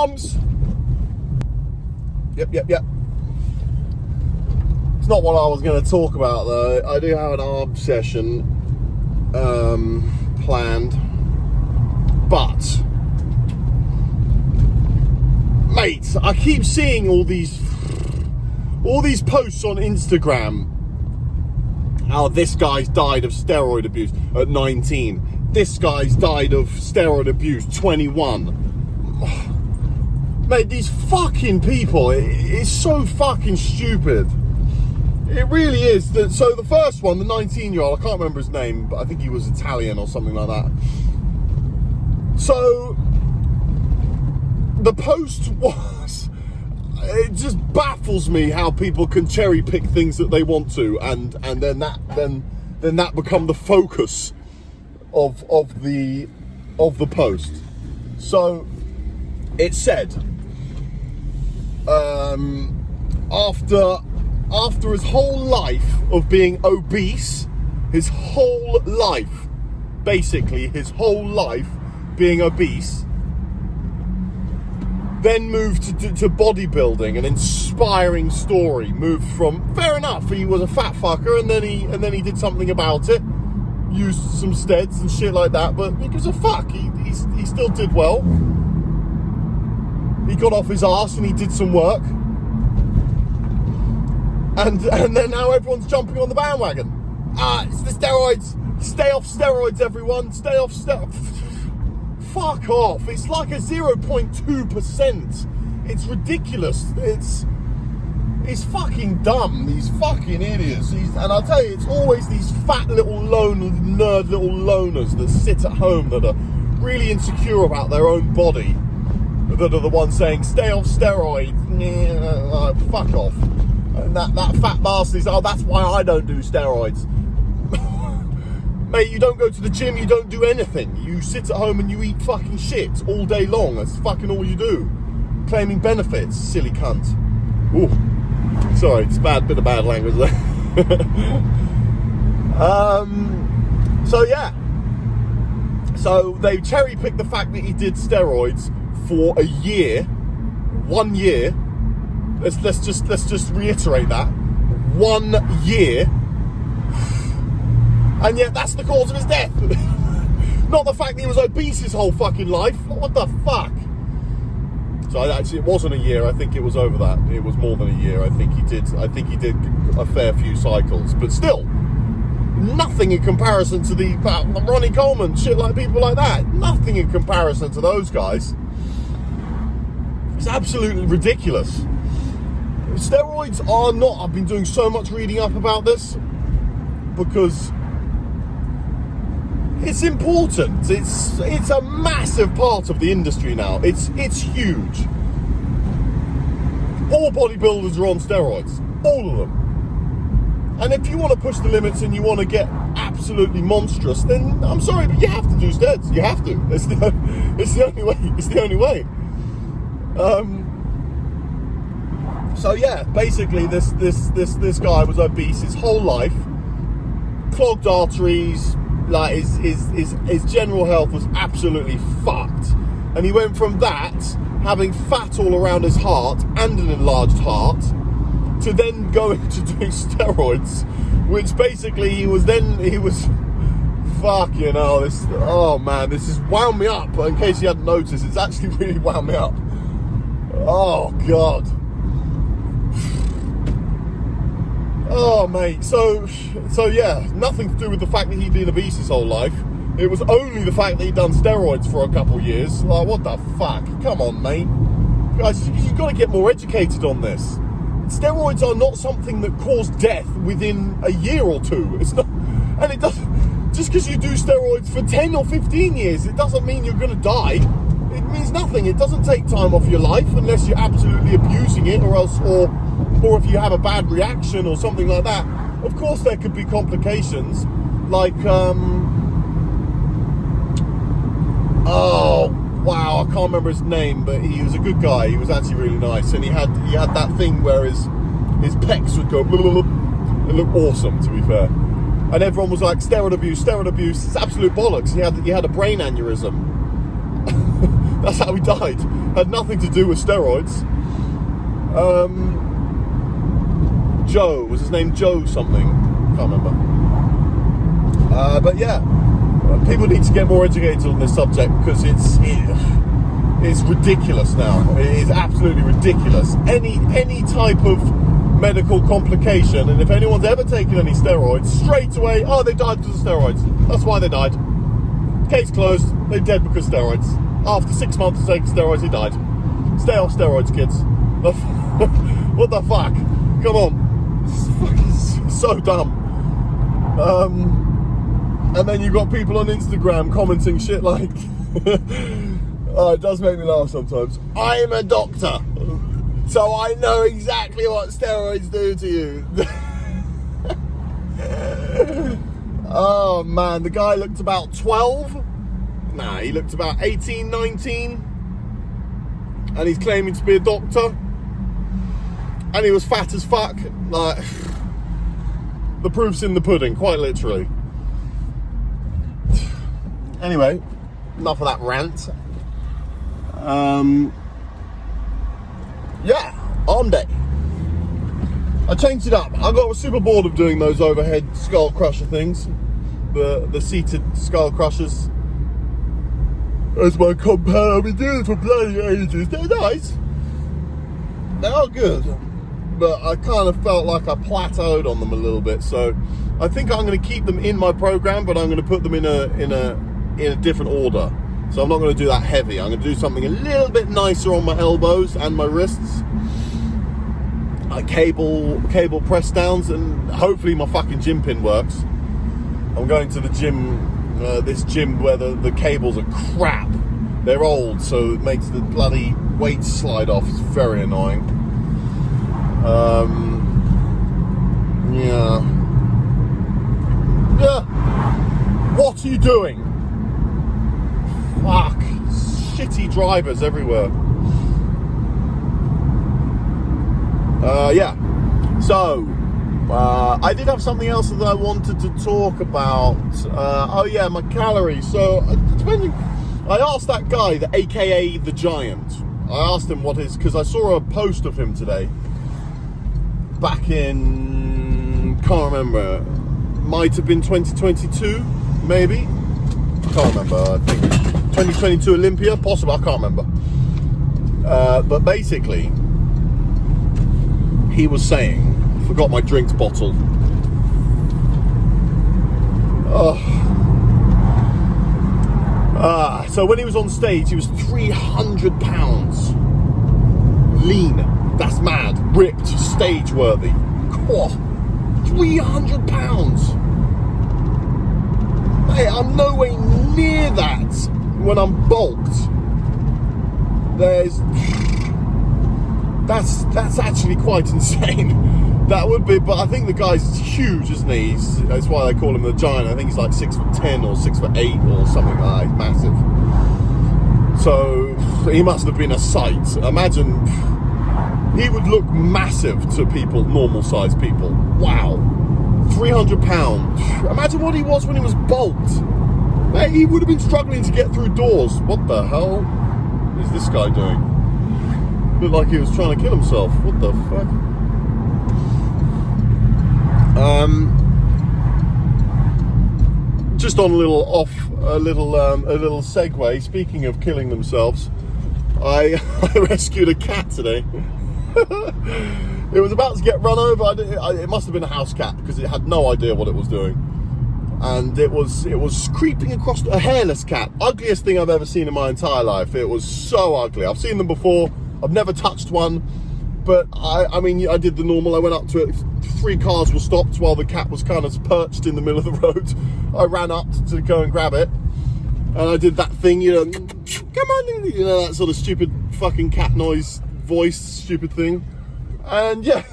arms. Yep. It's not what I was going to talk about, though. I do have an arm session planned, but mate, I keep seeing all these posts on Instagram. How this guy's died of steroid abuse at 19. This guy's died of steroid abuse 21. Mate, these fucking people, it's so fucking stupid. It really is. So the first one, the 19-year-old, I can't remember his name, but I think he was Italian or something like that. So the post was, it just baffles me how people can cherry pick things that they want to, and then that become the focus of the post. So it said, after his whole life of being obese, his whole life being obese, then moved to bodybuilding, an inspiring story. Moved from, fair enough, he was a fat fucker, and then he did something about it, used some steads and shit like that, but he gives a fuck. He still did well. He got off his arse and he did some work. And then now everyone's jumping on the bandwagon. It's the steroids. Stay off steroids, everyone. Stay off steroids. Fuck off. It's like a 0.2%. It's ridiculous. It's fucking dumb. These fucking idiots. And I'll tell you, it's always these fat little nerd little loners that sit at home that are really insecure about their own body, that are the ones saying, stay off steroids. Fuck off. And that fat bastard is, that's why I don't do steroids. Mate, you don't go to the gym, you don't do anything. You sit at home and you eat fucking shit all day long. That's fucking all you do. Claiming benefits, silly cunt. Ooh, sorry, it's bit of bad language there. So yeah. So they cherry picked the fact that he did steroids for a year, 1 year. Let's just reiterate that. 1 year. And yet that's the cause of his death. Not the fact that he was obese his whole fucking life. What the fuck? So actually it wasn't a year, I think it was over that. It was more than a year. I think he did a fair few cycles. But still, nothing in comparison to the Ronnie Coleman, shit like people like that. Nothing in comparison to those guys. It's absolutely ridiculous. Steroids are not, I've been doing so much reading up about this because it's important. It's a massive part of the industry now. It's huge. All bodybuilders are on steroids. All of them. And if you want to push the limits and you want to get absolutely monstrous, then I'm sorry, but you have to do steroids. You have to. It's the only way. It's the only way. So yeah, basically this guy was obese his whole life, clogged arteries, like his general health was absolutely fucked, and he went from that, having fat all around his heart and an enlarged heart, to then going to doing steroids, which basically he was fucking hell, this has wound me up. In case you hadn't noticed, it's actually really wound me up. Oh god. Oh mate, so yeah, nothing to do with the fact that he'd been obese his whole life. It was only the fact that he'd done steroids for a couple of years. Like, what the fuck? Come on, mate. Guys, you've got to get more educated on this. Steroids are not something that cause death within a year or two. It's not, and it doesn't. Just because you do steroids for 10 or 15 years, it doesn't mean you're going to die. It means nothing. It doesn't take time off your life unless you're absolutely abusing it, or if you have a bad reaction or something like that. Of course, there could be complications, like oh wow, I can't remember his name, but he was a good guy. He was actually really nice, and he had that thing where his pecs would go. It looked awesome, to be fair. And everyone was like, steroid abuse. It's absolute bollocks. He had a brain aneurysm. That's how he died. Had nothing to do with steroids. Joe, was his name Joe something? Can't remember. But yeah, people need to get more educated on this subject because it's ridiculous now. It is absolutely ridiculous. Any type of medical complication, and if anyone's ever taken any steroids, straight away, oh, they died because of steroids. That's why they died. Case closed. They're dead because of steroids. After 6 months of taking steroids, he died. Stay off steroids, kids. What the fuck? Come on. It's so dumb. And then you've got people on Instagram commenting shit like, oh, it does make me laugh sometimes. I'm a doctor, so I know exactly what steroids do to you. Oh man, the guy looked about 12. Nah, he looked about 18, 19. And he's claiming to be a doctor. And he was fat as fuck. Like, the proof's in the pudding, quite literally. Anyway, enough of that rant. Yeah, arm day. I changed it up. I got super bored of doing those overhead skull crusher things. The seated skull crushers. As my compound, I've been doing it for bloody ages. They're nice. They are good. But I kind of felt like I plateaued on them a little bit. So I think I'm going to keep them in my program, but I'm going to put them in a different order. So I'm not going to do that heavy. I'm going to do something a little bit nicer on my elbows and my wrists. Like cable press downs, and hopefully my fucking gym pin works. I'm going to the gym, this gym where the cables are crap. They're old, so it makes the bloody weights slide off. It's very annoying. Yeah. What are you doing? Fuck. Shitty drivers everywhere. Yeah. So, I did have something else that I wanted to talk about. Oh yeah, my calories. So, I asked that guy, the AKA the Giant. I asked him what his, because I saw a post of him today. Back in, can't remember. Might have been 2022, maybe. Can't remember. I think 2022 Olympia, possible. I can't remember. But basically, he was saying, I forgot my drinks bottle. So when he was on stage, he was 300 pounds. Lean. That's mad. Ripped. Stage worthy. 300 pounds. Hey, I'm nowhere near that when I'm bulked. That's actually quite insane. That would be, but I think the guy's huge, isn't he? That's why they call him the Giant. I think he's like 6'10" or 6'8" or something like that. He's massive. So he must have been a sight. Imagine, he would look massive to people, normal sized people. Wow. 300 pounds. Imagine what he was when he was bulked. Mate, he would have been struggling to get through doors. What the hell is this guy doing? Looked like he was trying to kill himself. What the fuck? Just on a little segue. Speaking of killing themselves, I rescued a cat today. It was about to get run over. It must have been a house cat because it had no idea what it was doing, and it was creeping across. A hairless cat, ugliest thing I've ever seen in my entire life. It was so ugly. I've seen them before. I've never touched one, but I mean, I did the normal. I went up to it. 3 cars were stopped while the cat was kind of perched in the middle of the road. I ran up to go and grab it, and I did that thing, come on, that sort of stupid fucking cat noise voice, stupid thing. And yeah,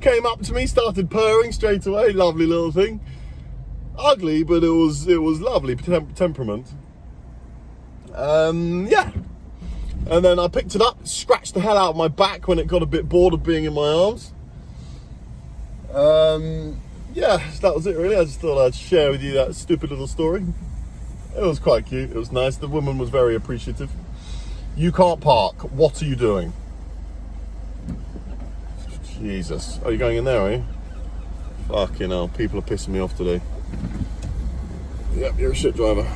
came up to me, started purring straight away. Lovely little thing. Ugly, but it was lovely temperament. Yeah. And then I picked it up, scratched the hell out of my back when it got a bit bored of being in my arms. Yeah, that was it really. I just thought I'd share with you that stupid little story. It was quite cute. It was nice. The woman was very appreciative. You can't park. What are you doing? Jesus. Are you going in there, are you? Fucking hell. People are pissing me off today. Yep, you're a shit driver.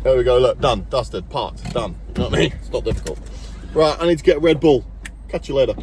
There we go, look, done, dusted, parked, done. You know what I mean? It's not difficult. Right, I need to get a Red Bull. Catch you later.